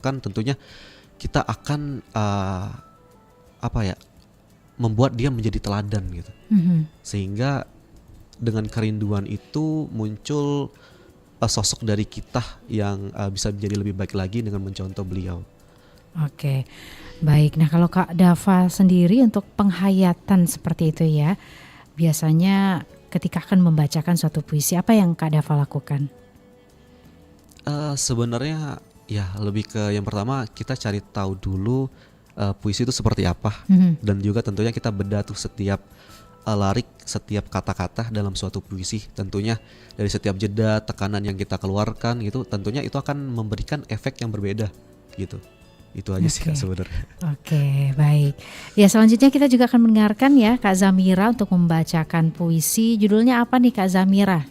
kan tentunya kita akan apa ya, membuat dia menjadi teladan gitu. Sehingga dengan kerinduan itu muncul sosok dari kita yang bisa menjadi lebih baik lagi dengan mencontoh beliau. Oke, baik. Nah, kalau Kak Dava sendiri untuk penghayatan seperti itu ya, biasanya ketika akan membacakan suatu puisi, apa yang Kak Dava lakukan? Sebenarnya ya lebih ke yang pertama kita cari tahu dulu puisi itu seperti apa, dan juga tentunya kita bedah tuh setiap lirik, setiap kata-kata dalam suatu puisi. Tentunya dari setiap jeda, tekanan yang kita keluarkan gitu, tentunya itu akan memberikan efek yang berbeda gitu. Itu aja sih Kak sebenarnya. Oke, baik. Ya, selanjutnya kita juga akan mendengarkan ya Kak Zamira untuk membacakan puisi. Judulnya apa nih Kak Zamira?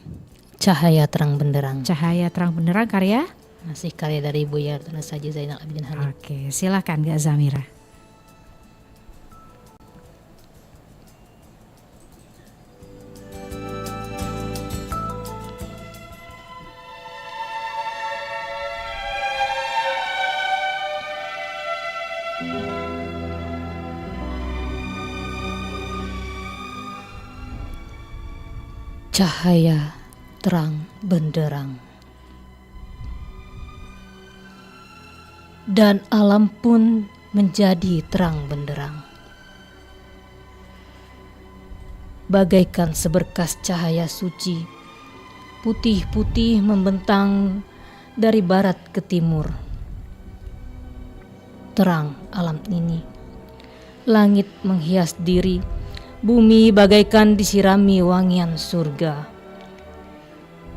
Cahaya Terang Benderang. Cahaya Terang Benderang, karya? Masih karya dari Ibu Yartuna Saji Zainal Abidin Hanif. Oke, silakan Kak Zamira. Cahaya terang benderang, dan alam pun menjadi terang benderang, bagaikan seberkas cahaya suci, putih-putih membentang dari barat ke timur. Terang alam ini, langit menghias diri, bumi bagaikan disirami wangian surga.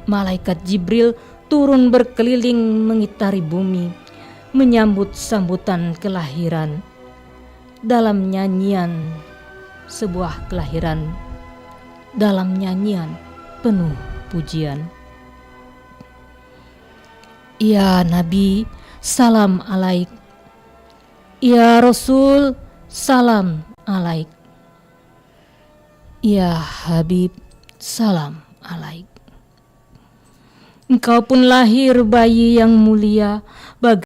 Malaikat Jibril turun berkeliling mengitari bumi, menyambut sambutan kelahiran. Dalam nyanyian sebuah kelahiran, dalam nyanyian penuh pujian. Ya Nabi, salam alaik. Ya Rasul, salam alaik. Ya Habib, salam alaik. Engkau pun lahir bayi yang mulia,